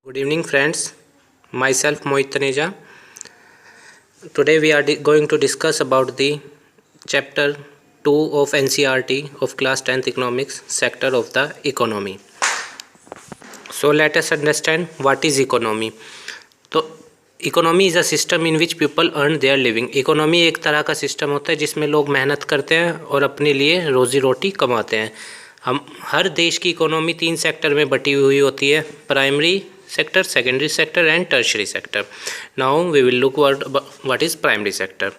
Good evening, friends. Myself Mohit Taneja. Today we are going to discuss about the chapter 2 of NCERT of class 10th economics sector of the economy. So let us understand what is economy. तो economy is a system in which people earn their living. Economy एक तरह का system होता है जिसमें लोग मेहनत करते हैं और अपने लिए रोज़ी रोटी कमाते हैं। हम हर देश की इकोनॉमी 3 सेक्टर में बटी हुई होती है, primary sector, secondary sector and tertiary sector. Now we will look what is primary sector.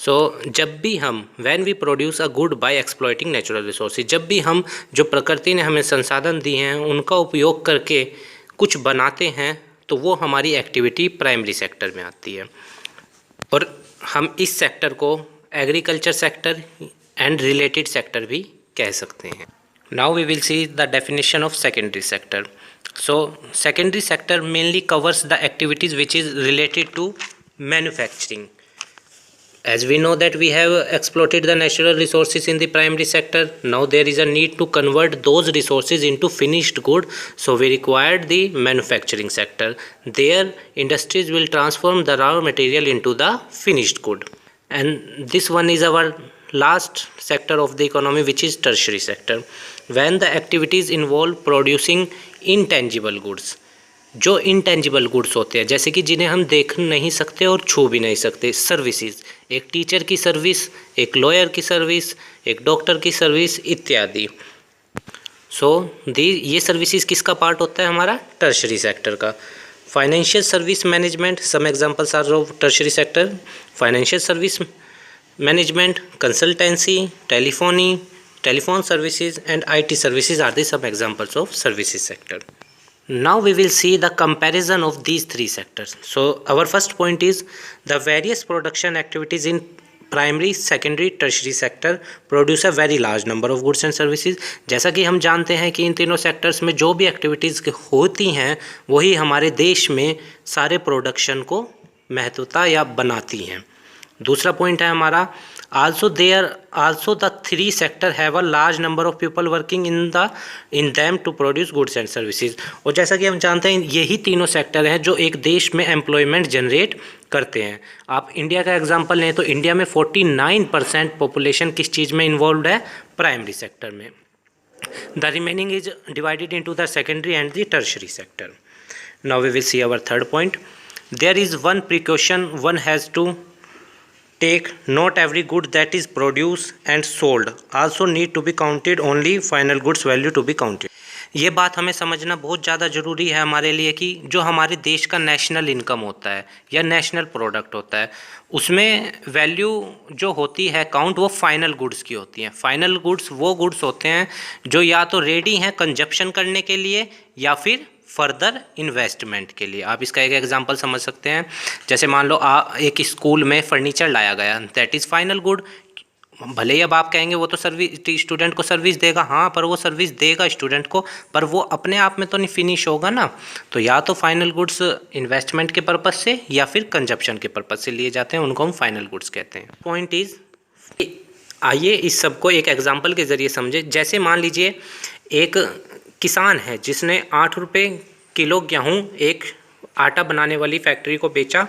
So जब भी हम when we produce a good by exploiting natural resources, जब भी हम जो प्रकृति ने हमें संसाधन दिए हैं उनका उपयोग करके कुछ बनाते हैं तो वो हमारी एक्टिविटी प्राइमरी सेक्टर में आती है। और हम इस सेक्टर को agriculture sector and related sector भी कह सकते हैं। Now we will see the definition of secondary sector. So secondary sector mainly covers the activities which is related to manufacturing. As we know that we have exploited the natural resources in the primary sector, now there is a need to convert those resources into finished good, so we required the manufacturing sector. There industries will transform the raw material into the finished good, and this one is our last sector of the economy, which is tertiary sector, when the activities involve producing intangible goods. जो intangible goods होते हैं जैसे कि जिन्हें हम देख नहीं सकते और छू भी नहीं सकते, सर्विसेज, एक टीचर की सर्विस, एक लॉयर की सर्विस, एक डॉक्टर की सर्विस इत्यादि। सो ये सर्विसेज किसका पार्ट होता है? हमारा टर्शरी सेक्टर का। Financial service management, some examples are of tertiary sector, financial service management, consultancy, telephone services and IT services are the some examples of services sector. Now we will see the comparison of these three sectors. So our first point is the various production activities in primary, secondary, tertiary sector produce a very large number of goods and services. जैसा कि हम जानते हैं कि इन तीनों sectors में जो भी एक्टिविटीज़ होती हैं वही हमारे देश में सारे प्रोडक्शन को महत्वता या बनाती हैं। दूसरा पॉइंट है हमारा also the three sector have a large number of people working in them to produce goods and services. और जैसा कि हम जानते हैं यही तीनों सेक्टर हैं जो एक देश में एम्प्लॉयमेंट जनरेट करते हैं। आप इंडिया का एग्जांपल लें तो इंडिया में 49% पॉपुलेशन किस चीज़ में इन्वॉल्व है? प्राइमरी सेक्टर में। The remaining is divided into the secondary and the tertiary sector. Now we will see our third point. There is one precaution one has to take. Not every good that is produced and sold also need to be counted, only final goods value to be counted. ये बात हमें समझना बहुत ज़्यादा ज़रूरी है हमारे लिए कि जो हमारे देश का नेशनल इनकम होता है या नेशनल प्रोडक्ट होता है उसमें वैल्यू जो होती है काउंट वो फाइनल गुड्स की होती हैं। फाइनल गुड्स वो गुड्स होते हैं जो या तो रेडी हैं कंजप्शन करने के लिए या फिर फर्दर इन्वेस्टमेंट के लिए। आप इसका एक एग्जांपल समझ सकते हैं, जैसे मान लो एक स्कूल में फर्नीचर लाया गया, दैट इज़ फाइनल गुड। भले ही अब आप कहेंगे वो तो सर्विस स्टूडेंट को सर्विस देगा, हाँ पर वो सर्विस देगा स्टूडेंट को, पर वो अपने आप में तो नहीं फिनिश होगा ना। तो या तो फाइनल गुड्स इन्वेस्टमेंट के पर्पज़ से या फिर कंजप्शन के पर्पज़ से लिए जाते हैं, उनको हम फाइनल गुड्स कहते हैं। पॉइंट इज़, आइए इस सबको एक एग्जाम्पल के ज़रिए समझे। जैसे मान लीजिए एक किसान है जिसने 8 रुपये किलो गेहूँ एक आटा बनाने वाली फैक्ट्री को बेचा,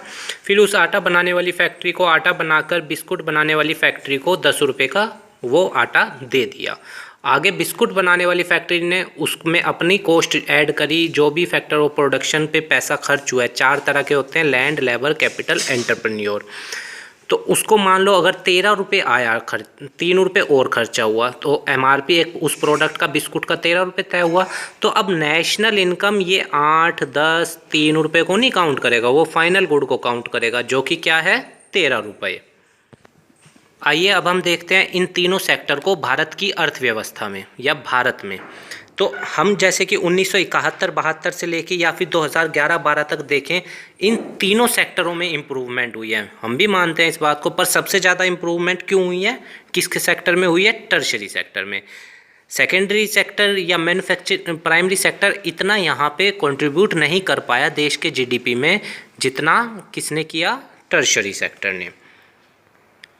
फिर उस आटा बनाने वाली फैक्ट्री को आटा बनाकर बिस्कुट बनाने वाली फैक्ट्री को 10 रुपये का वो आटा दे दिया। आगे बिस्कुट बनाने वाली फैक्ट्री ने उसमें अपनी कॉस्ट ऐड करी, जो भी फैक्टर ऑफ प्रोडक्शन पे पैसा खर्च हुआ है, 4 तरह के होते हैं, लैंड, लेबर, कैपिटल, एंटरप्रेन्योर। तो उसको मान लो अगर 13 रुपये आया खर्च, 3 रुपये और खर्चा हुआ तो MRP एक उस प्रोडक्ट का बिस्कुट का 13 रुपये तय हुआ। तो अब नेशनल इनकम ये 8, 10, 3 रुपये को नहीं काउंट करेगा, वो फाइनल गुड को काउंट करेगा जो कि क्या है? 13 रुपये। आइए अब हम देखते हैं इन तीनों सेक्टर को भारत की अर्थव्यवस्था में या भारत में। तो हम जैसे कि 1971-72 से लेके या फिर 2011-12 तक देखें, इन तीनों सेक्टरों में इम्प्रूवमेंट हुई है, हम भी मानते हैं इस बात को। पर सबसे ज़्यादा इम्प्रूवमेंट क्यों हुई है? किसके सेक्टर में हुई है? टर्शरी सेक्टर में। सेकेंडरी सेक्टर या प्राइमरी सेक्टर इतना यहाँ पे कंट्रीब्यूट नहीं कर पाया देश के GDP में जितना किसने किया? टर्शरी सेक्टर ने।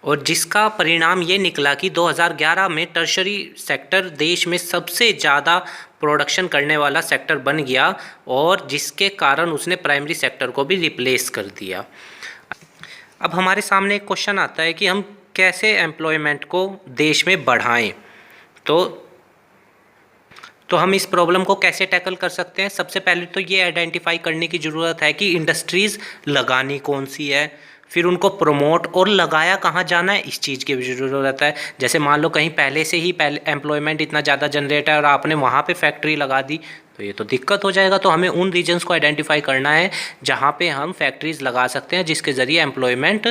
और जिसका परिणाम ये निकला कि 2011 में टर्शरी सेक्टर देश में सबसे ज़्यादा प्रोडक्शन करने वाला सेक्टर बन गया और जिसके कारण उसने प्राइमरी सेक्टर को भी रिप्लेस कर दिया। अब हमारे सामने एक क्वेश्चन आता है कि हम कैसे एम्प्लॉयमेंट को देश में बढ़ाएं। तो हम इस प्रॉब्लम को कैसे टैकल कर सकते हैं? सबसे पहले तो ये आइडेंटिफाई करने की ज़रूरत है कि इंडस्ट्रीज़ लगानी कौन सी है, फिर उनको प्रमोट और लगाया कहाँ जाना है, इस चीज़ की भी ज़रूरत है। जैसे मान लो कहीं पहले से ही एम्प्लॉयमेंट इतना ज़्यादा जनरेट है और आपने वहाँ पे फैक्ट्री लगा दी तो ये तो दिक्कत हो जाएगा। तो हमें उन रीजन्स को आइडेंटिफाई करना है जहाँ पे हम फैक्ट्रीज़ लगा सकते हैं जिसके ज़रिए एम्प्लॉयमेंट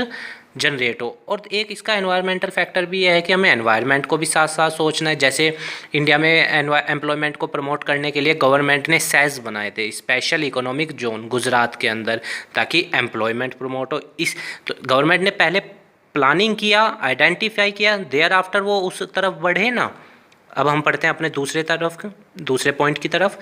जनरेट हो। और एक इसका एनवायरमेंटल फैक्टर भी है कि हमें एनवायरनमेंट को भी साथ साथ सोचना है। जैसे इंडिया में एम्प्लॉयमेंट को प्रमोट करने के लिए गवर्नमेंट ने सेज बनाए थे, स्पेशल इकोनॉमिक जोन, गुजरात के अंदर, ताकि एम्प्लॉयमेंट प्रमोट हो। तो गवर्नमेंट ने पहले प्लानिंग किया, आइडेंटिफाई किया, देयर आफ्टर वो उस तरफ बढ़े ना। अब हम पढ़ते हैं अपने दूसरे पॉइंट की तरफ।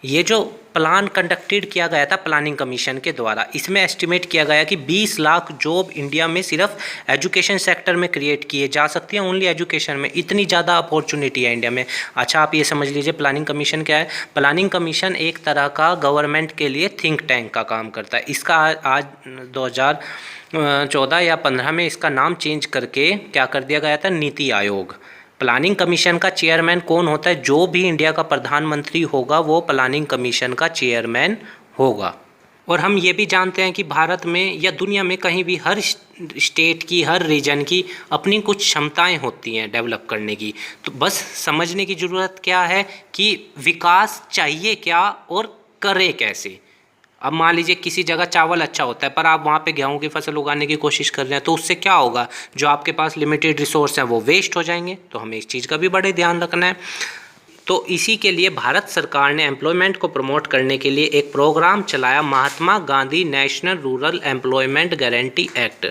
ये जो प्लान कंडक्टेड किया गया था प्लानिंग कमीशन के द्वारा, इसमें एस्टिमेट किया गया कि 20 लाख जॉब इंडिया में सिर्फ एजुकेशन सेक्टर में क्रिएट किए जा सकती हैं, ओनली एजुकेशन में। इतनी ज़्यादा अपॉर्चुनिटी है इंडिया में। अच्छा, आप ये समझ लीजिए प्लानिंग कमीशन क्या है। प्लानिंग कमीशन एक तरह का गवर्नमेंट के लिए थिंक टैंक का काम करता है। इसका आज 2014 या 15 में इसका नाम चेंज करके क्या कर दिया गया था, नीति आयोग। प्लानिंग कमीशन का चेयरमैन कौन होता है? जो भी इंडिया का प्रधानमंत्री होगा वो प्लानिंग कमीशन का चेयरमैन होगा। और हम ये भी जानते हैं कि भारत में या दुनिया में कहीं भी हर स्टेट की, हर रीजन की अपनी कुछ क्षमताएं होती हैं डेवलप करने की। तो बस समझने की ज़रूरत क्या है कि विकास चाहिए क्या और करे कैसे। अब मान लीजिए किसी जगह चावल अच्छा होता है पर आप वहाँ पे गेहूं की फसल उगाने की कोशिश कर रहे हैं, तो उससे क्या होगा, जो आपके पास लिमिटेड रिसोर्स हैं वो वेस्ट हो जाएंगे। तो हमें इस चीज़ का भी बड़े ध्यान रखना है। तो इसी के लिए भारत सरकार ने एम्प्लॉयमेंट को प्रमोट करने के लिए एक प्रोग्राम चलाया, Mahatma Gandhi National Rural Employment Guarantee Act,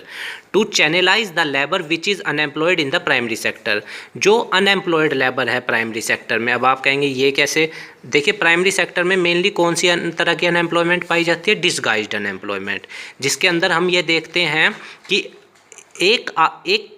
to channelize the labour which is unemployed in the primary sector. जो अनएम्प्लॉयड लेबर है प्राइमरी सेक्टर में, अब आप कहेंगे ये कैसे? देखिए, प्राइमरी सेक्टर में मेनली कौन सी तरह की अनएम्प्लॉयमेंट पाई जाती है? डिसगाइज्ड अनएम्प्लॉयमेंट, जिसके अंदर हम ये देखते हैं कि एक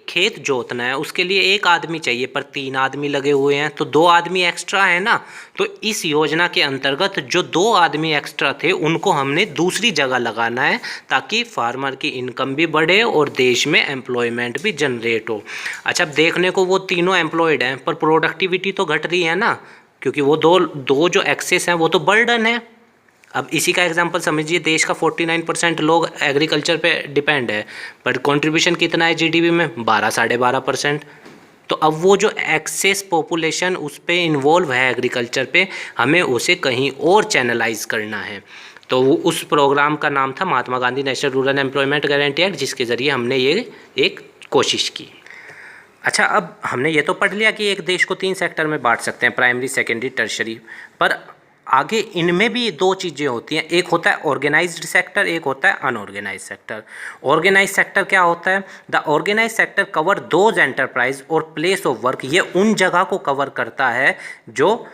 खेत जोतना है, उसके लिए एक आदमी चाहिए पर 3 आदमी लगे हुए हैं, तो 2 आदमी एक्स्ट्रा है ना। तो इस योजना के अंतर्गत जो 2 आदमी एक्स्ट्रा थे उनको हमने दूसरी जगह लगाना है ताकि फार्मर की इनकम भी बढ़े और देश में एम्प्लॉयमेंट भी जनरेट हो। अच्छा, देखने को वो तीनों एम्प्लॉयड हैं पर प्रोडक्टिविटी तो घट रही है ना, क्योंकि वो दो जो एक्सेस हैं वो तो बर्डन है। अब इसी का एग्जांपल समझिए, देश का 49% लोग एग्रीकल्चर पे डिपेंड है पर कंट्रीब्यूशन कितना है जीडीपी में? 12-12.5%। तो अब वो जो एक्सेस पॉपुलेशन उस पे इन्वॉल्व है एग्रीकल्चर पे, हमें उसे कहीं और चैनलाइज करना है। तो उस प्रोग्राम का नाम था Mahatma Gandhi National Rural Employment Guarantee Act, जिसके ज़रिए हमने ये एक कोशिश की। अच्छा, अब हमने ये तो पढ़ लिया कि एक देश को 3 सेक्टर में बांट सकते हैं, प्राइमरी, सेकेंडरी, टर्शरी। पर आगे इनमें भी 2 चीज़ें होती हैं, एक होता है ऑर्गेनाइज्ड सेक्टर, एक होता है अनऑर्गेनाइज्ड सेक्टर। ऑर्गेनाइज्ड सेक्टर क्या होता है? The organised sector cover those enterprise or place of work. ये उन जगह को कवर करता है जो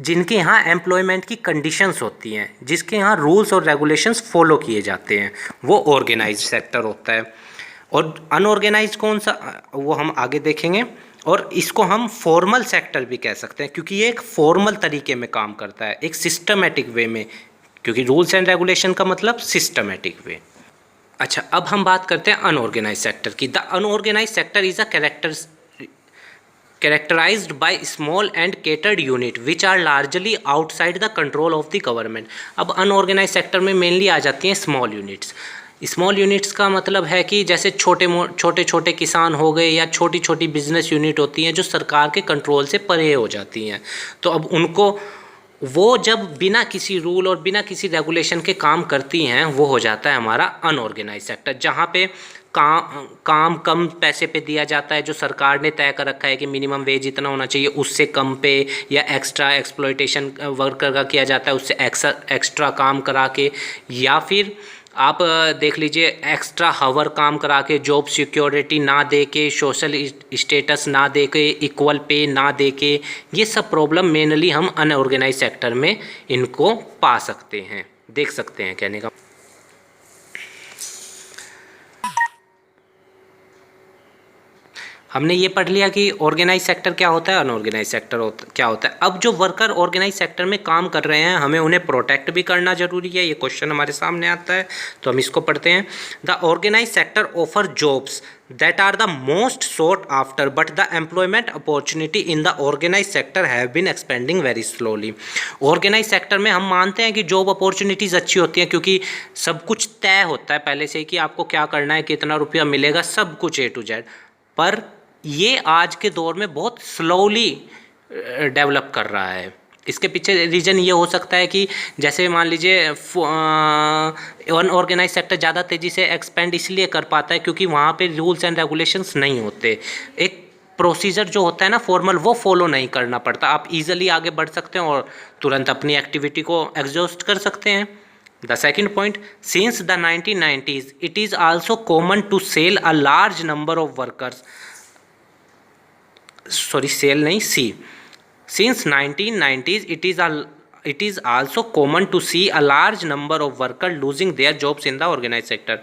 जिनके यहाँ एम्प्लॉयमेंट की कंडीशंस होती हैं, जिसके यहाँ रूल्स और रेगुलेशंस फॉलो किए जाते हैं, वो ऑर्गेनाइज्ड सेक्टर होता है। और अनऑर्गेनाइज्ड कौन सा, वो हम आगे देखेंगे। और इसको हम फॉर्मल सेक्टर भी कह सकते हैं क्योंकि ये एक फॉर्मल तरीके में काम करता है, एक सिस्टमेटिक वे में, क्योंकि रूल्स एंड रेगुलेशन का मतलब सिस्टमेटिक वे। अच्छा, अब हम बात करते हैं अनऑर्गेनाइज्ड सेक्टर की। The unorganised sector is a characterized by small and catered unit which are largely outside the control of the government। अब अनऑर्गेनाइज सेक्टर में मेनली आ जाती हैं स्मॉल यूनिट्स। स्मॉल यूनिट्स का मतलब है कि जैसे छोटे छोटे किसान हो गए या छोटी छोटी बिजनेस यूनिट होती हैं जो सरकार के कंट्रोल से परे हो जाती हैं। तो अब उनको, वो जब बिना किसी रूल और बिना किसी रेगुलेशन के काम करती हैं, वो हो जाता है हमारा अनऑर्गेनाइज सेक्टर, जहाँ पे काम कम पैसे पे दिया जाता है, जो सरकार ने तय कर रखा है कि मिनिमम वेज इतना होना चाहिए, उससे कम पे, या एक्स्ट्रा एक्सप्लॉयटेशन वर्कर का किया जाता है, उससे एक्स्ट्रा काम करा के, या फिर आप देख लीजिए एक्स्ट्रा हावर काम करा के, जॉब सिक्योरिटी ना दे के, सोशल स्टेटस ना दे के, इक्वल पे ना दे के। ये सब प्रॉब्लम मेनली हम अनऑर्गेनाइज सेक्टर में इनको पा सकते हैं, देख सकते हैं कहने का। हमने ये पढ़ लिया कि ऑर्गेनाइज सेक्टर क्या होता है, अनऑर्गेनाइज सेक्टर क्या होता है। अब जो वर्कर ऑर्गेनाइज सेक्टर में काम कर रहे हैं, हमें उन्हें प्रोटेक्ट भी करना जरूरी है। ये क्वेश्चन हमारे सामने आता है, तो हम इसको पढ़ते हैं। The organise sector offer jobs that are the most sought after, but the employment opportunity in the organized sector have been expanding very slowly। organized sector में हम मानते हैं कि जॉब अपॉर्चुनिटीज़ अच्छी होती हैं, क्योंकि सब कुछ तय होता है पहले से कि आपको क्या करना है, कितना रुपया मिलेगा, सब कुछ A to Z। पर ये आज के दौर में बहुत स्लोली डेवलप कर रहा है। इसके पीछे रीज़न ये हो सकता है कि जैसे मान लीजिए अनऑर्गेनाइज सेक्टर ज़्यादा तेज़ी से एक्सपेंड इसलिए कर पाता है क्योंकि वहाँ पे रूल्स एंड रेगुलेशंस नहीं होते। एक प्रोसीजर जो होता है ना फॉर्मल, वो फॉलो नहीं करना पड़ता। आप इजीली आगे बढ़ सकते हैं और तुरंत अपनी एक्टिविटी को एग्जॉस्ट कर सकते हैं। The second point, since the 1990s it is also common to sell a large number of workers, Since 1990s, it is also common to see a large number of workers losing their jobs in the organized sector।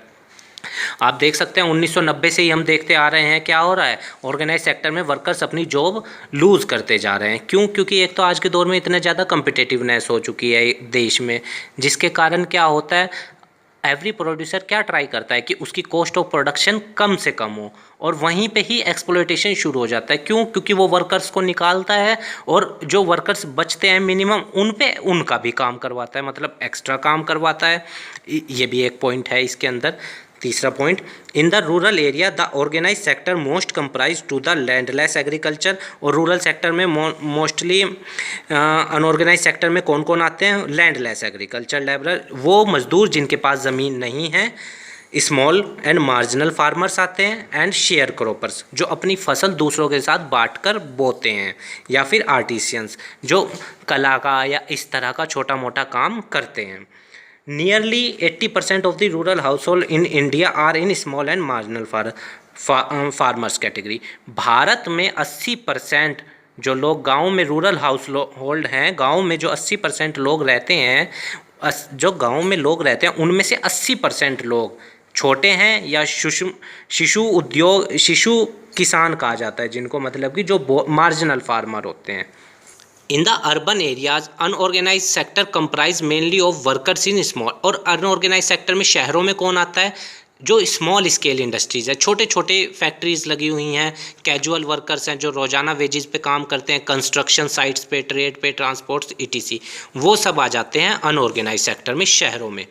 आप देख सकते हैं 1990 से ही हम देखते आ रहे हैं क्या हो रहा है, ऑर्गेनाइज सेक्टर में वर्कर्स अपनी जॉब लूज करते जा रहे हैं। क्यों? क्योंकि एक तो आज के दौर में इतना ज़्यादा कम्पिटिटिवनेस हो चुकी है देश में, जिसके कारण क्या होता है, एवरी प्रोड्यूसर क्या ट्राई करता है कि उसकी कॉस्ट ऑफ प्रोडक्शन कम से कम हो, और वहीं पे ही एक्सप्लॉयटेशन शुरू हो जाता है। क्यों? क्योंकि वो वर्कर्स को निकालता है और जो वर्कर्स बचते हैं मिनिमम, उन पे उनका भी काम करवाता है, मतलब एक्स्ट्रा काम करवाता है। ये भी एक पॉइंट है इसके अंदर। तीसरा point, in the rural area the organise sector most comprise to the landless agriculture. और रूरल सेक्टर में मोस्टली अनऑर्गेनाइज सेक्टर में कौन कौन आते हैं? लैंडलेस एग्रीकल्चर लेबरर, वो मजदूर जिनके पास ज़मीन नहीं है। स्मॉल एंड मार्जिनल फार्मर्स आते हैं, एंड शेयर क्रॉपर्स जो अपनी फसल दूसरों के साथ बांटकर बोते हैं, या फिर आर्टिसियंस जो कला का या इस तरह का छोटा मोटा काम करते हैं। Nearly 80% of the rural household in India are in small and marginal farmers category। Bharat में 80% जो लोग गांव में रूरल हाउस होल्ड हैं, गांव में जो 80% लोग रहते हैं, जो गांव में लोग रहते हैं उनमें से 80% लोग छोटे हैं या शिशु किसान कहा जाता है, जिनको मतलब कि जो मार्जिनल फार्मर होते हैं। In the urban areas unorganise sector comprise mainly of workers in small. और अनऑर्गेनाइज सेक्टर में शहरों में कौन आता है? जो स्मॉल स्केल इंडस्ट्रीज़ है, छोटे छोटे फैक्ट्रीज लगी हुई हैं, कैजुअल वर्कर्स हैं जो रोजाना वेजेस पे काम करते हैं, कंस्ट्रक्शन साइट्स पे, ट्रेड पे, ट्रांसपोर्ट्स ETC, वो सब आ जाते हैं अनऑर्गेनाइज सेक्टर में, शहरों में।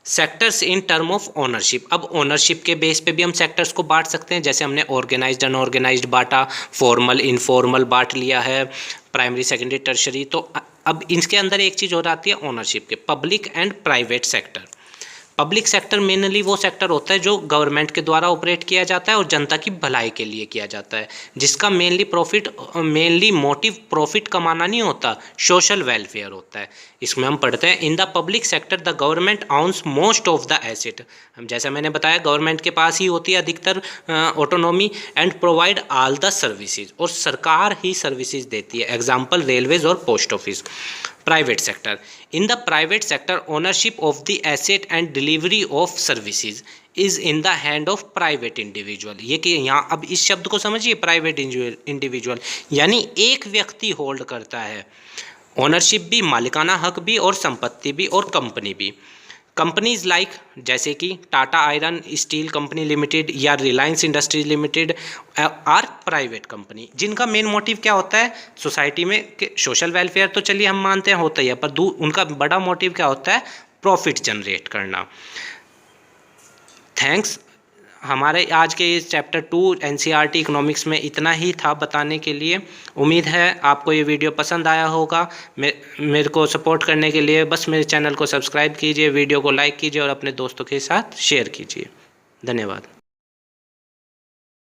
Sectors in term of ownership. अब ओनरशिप के बेस पे भी हम सेक्टर्स को बांट सकते हैं, जैसे हमने ऑर्गेनाइज्ड अनऑर्गेनाइज्ड बांटा, फॉर्मल इनफॉर्मल बांट लिया है, प्राइमरी सेकेंडरी टर्शरी। तो अब इसके अंदर एक चीज़ हो जाती है ओनरशिप के, public and private sector. Public sector mainly वो सेक्टर होता है जो गवर्नमेंट के द्वारा ऑपरेट किया जाता है और जनता की भलाई के लिए किया जाता है, जिसका मेनली मोटिव प्रॉफिट कमाना नहीं होता, सोशल वेलफेयर होता है। इसमें हम पढ़ते हैं, in the public sector the government owns most of the asset. हम जैसा मैंने बताया, गवर्नमेंट के पास ही होती है अधिकतर autonomy, and provide all the services, और सरकार ही सर्विसेज देती है, एग्जाम्पल रेलवेज और post office. Private sector, in the private sector ownership of the asset and delivery of services is in the hand of private individual. ये कि यहाँ अब इस शब्द को समझिए, प्राइवेट इंडिविजुअल यानी एक व्यक्ति होल्ड करता है ओनरशिप भी, मालिकाना हक भी, और संपत्ति भी, और कंपनी भी। कंपनीज लाइक जैसे कि Tata iron steel company limited या Reliance industries limited are private company, जिनका मेन मोटिव क्या होता है सोसाइटी में कि सोशल वेलफेयर तो चलिए हम मानते हैं होता ही है, पर उनका बड़ा मोटिव क्या होता है? प्रॉफिट जनरेट करना। थैंक्स। हमारे आज के इस चैप्टर 2 NCERT इकोनॉमिक्स में इतना ही था बताने के लिए। उम्मीद है आपको ये वीडियो पसंद आया होगा। मेरे को सपोर्ट करने के लिए बस मेरे चैनल को सब्सक्राइब कीजिए, वीडियो को लाइक कीजिए और अपने दोस्तों के साथ शेयर कीजिए। धन्यवाद।